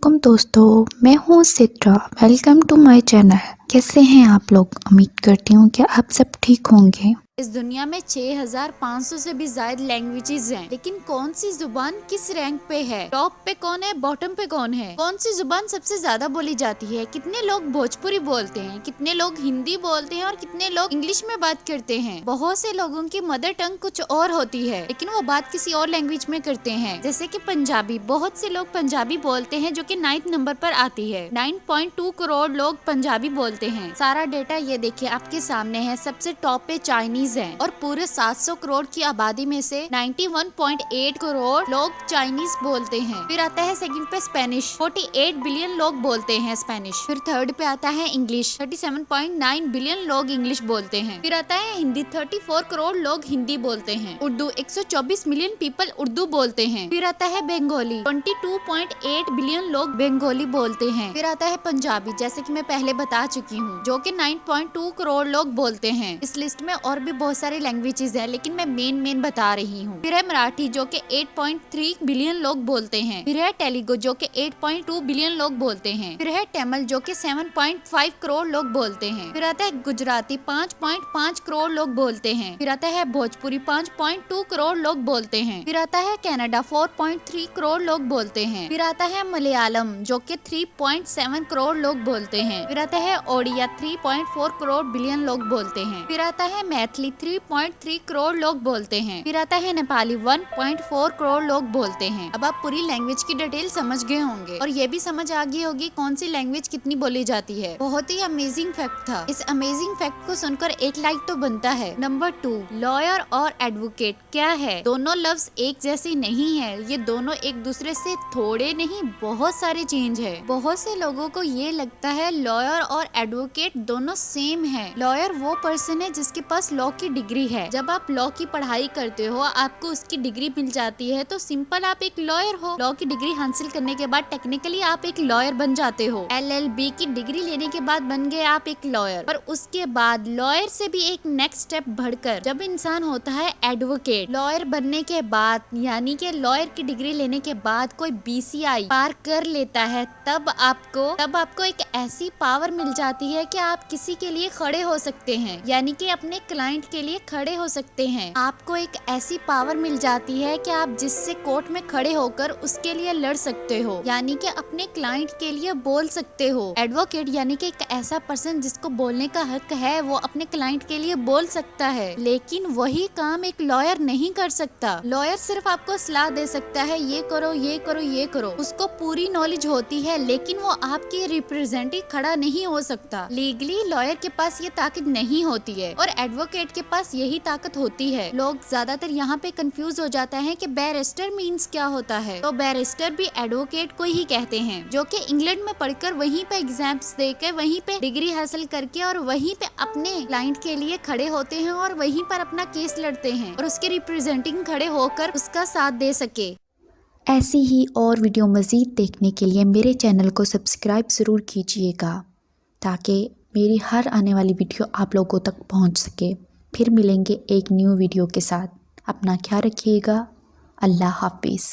वालेकुम दोस्तों, मैं हूँ Sitra. Welcome to my channel. कैसे हैं आप लोग? उम्मीद करती हूँ कि आप सब ठीक होंगे। इस दुनिया में 6500 से भी ज्यादा लैंग्वेजेस हैं, लेकिन कौन सी जुबान किस रैंक पे है? टॉप पे कौन है, बॉटम पे कौन है? कौन सी जुबान सबसे ज्यादा बोली जाती है? कितने लोग भोजपुरी बोलते हैं, कितने लोग हिंदी बोलते हैं और कितने लोग इंग्लिश में बात करते हैं? बहुत से लोगों की मदर टंग कुछ और होती है, लेकिन वो बात किसी और लैंग्वेज में करते हैं, जैसे कि पंजाबी। बहुत से लोग पंजाबी बोलते हैं, जो कि 9th नंबर पर आती है। 9.2 करोड़ लोग पंजाबी बोलते हैं। सारा डेटा ये देखिए आपके सामने है। सबसे टॉप पे चाइनीज है और पूरे 700 करोड़ की आबादी में से 91.8 करोड़ लोग चाइनीज बोलते हैं। फिर आता है सेकंड पे स्पेनिश। 48 बिलियन लोग बोलते हैं स्पेनिश। फिर थर्ड पे आता है इंग्लिश। 37.9 बिलियन लोग इंग्लिश बोलते हैं। फिर आता है हिंदी। 34 करोड़ लोग हिंदी बोलते हैं। उर्दू 124 मिलियन पीपल उर्दू बोलते हैं। फिर आता है बंगाली। 22.8 बिलियन लोग बंगाली बोलते हैं। फिर आता है पंजाबी, जैसे कि मैं पहले बता चुकी हूँ, जो कि 9.2 करोड़ लोग बोलते हैं। इस लिस्ट में और भी बहुत सारे लैंग्वेजेस है, लेकिन मैं मेन बता रही हूँ। फिर है मराठी, जो कि 8.3 बिलियन लोग बोलते हैं। फिर है तेलुगु, जो कि 8.2 बिलियन लोग बोलते हैं। फिर है तमिल, जो कि 7.5 करोड़ लोग बोलते हैं। फिर आता है गुजराती, 5.5 करोड़ लोग बोलते हैं। फिर आता है भोजपुरी, 5.2 करोड़ लोग बोलते हैं। फिर आता है कनाडा, 4.3 करोड़ लोग बोलते हैं। फिर आता है मलयालम, जो कि 3.7 करोड़ लोग बोलते हैं। फिर आता है ओडिया, 3.4 करोड़ बिलियन लोग बोलते हैं। फिर आता है मैथिली, 3.3 करोड़ लोग बोलते हैं। फिर आता है नेपाली, 1.4 करोड़ लोग बोलते हैं। अब आप पूरी लैंग्वेज की डिटेल समझ गए होंगे और ये भी समझ आ गई होगी कौन सी लैंग्वेज कितनी बोली जाती है। बहुत ही अमेजिंग फैक्ट था। इस अमेजिंग फैक्ट को सुनकर एक लाइक तो बनता है। नंबर 2, लॉयर और एडवोकेट क्या है? दोनों लफ्ज एक जैसे नहीं है। ये दोनों एक दूसरे से थोड़े नहीं बहुत सारे चेंज है। बहुत से लोगों को ये लगता है लॉयर और एडवोकेट दोनों सेम है। लॉयर वो पर्सन है जिसके पास लॉ की डिग्री है। जब आप लॉ की पढ़ाई करते हो, आपको उसकी डिग्री मिल जाती है, तो सिंपल आप एक लॉयर हो। लॉ की डिग्री हासिल करने के बाद टेक्निकली आप एक लॉयर बन जाते हो। LLB की डिग्री लेने के बाद बन गए आप एक लॉयर। पर उसके बाद लॉयर से भी एक नेक्स्ट स्टेप बढ़कर जब इंसान होता है एडवोकेट। लॉयर बनने के बाद, यानी कि लॉयर की डिग्री लेने के बाद कोई BCI पार कर लेता है, तब आपको एक ऐसी पावर मिल जाती है कि आप किसी के लिए खड़े हो सकते हैं, यानी कि अपने क्लाइंट के लिए खड़े हो सकते हैं। आपको एक ऐसी पावर मिल जाती है कि आप जिससे कोर्ट में खड़े होकर उसके लिए लड़ सकते हो, यानी कि अपने क्लाइंट के लिए बोल सकते हो। एडवोकेट यानी कि एक ऐसा पर्सन जिसको बोलने का हक है, वो अपने क्लाइंट के लिए बोल सकता है, लेकिन वही काम एक लॉयर नहीं कर सकता। लॉयर सिर्फ आपको सलाह दे सकता है, ये करो ये करो ये करो। उसको पूरी नॉलेज होती है, लेकिन वो आपके रिप्रेजेंटेटिव खड़ा नहीं हो सकता। लीगली लॉयर के पास ये ताकत नहीं होती है और एडवोकेट के पास यही ताकत होती है। लोग ज्यादातर यहाँ पे कंफ्यूज हो जाता है कि बैरिस्टर मीन्स क्या होता है। तो बैरिस्टर भी एडवोकेट को ही कहते हैं, जो कि इंग्लैंड में पढ़कर वहीं पे एग्जाम्स देकर वहीं पे डिग्री हासिल करके और वहीं पे अपने क्लाइंट के लिए खड़े होते हैं और वहीं पर अपना केस लड़ते हैं और उसके रिप्रेजेंटिंग खड़े होकर उसका साथ दे सके। ऐसी ही और वीडियो मज़ीद देखने के लिए मेरे चैनल को सब्सक्राइब ज़रूर कीजिएगा, ताकि मेरी हर आने वाली वीडियो आप लोगों तक पहुंच सके। फिर मिलेंगे एक न्यू वीडियो के साथ। अपना ख्याल रखिएगा। अल्लाह हाफिज़।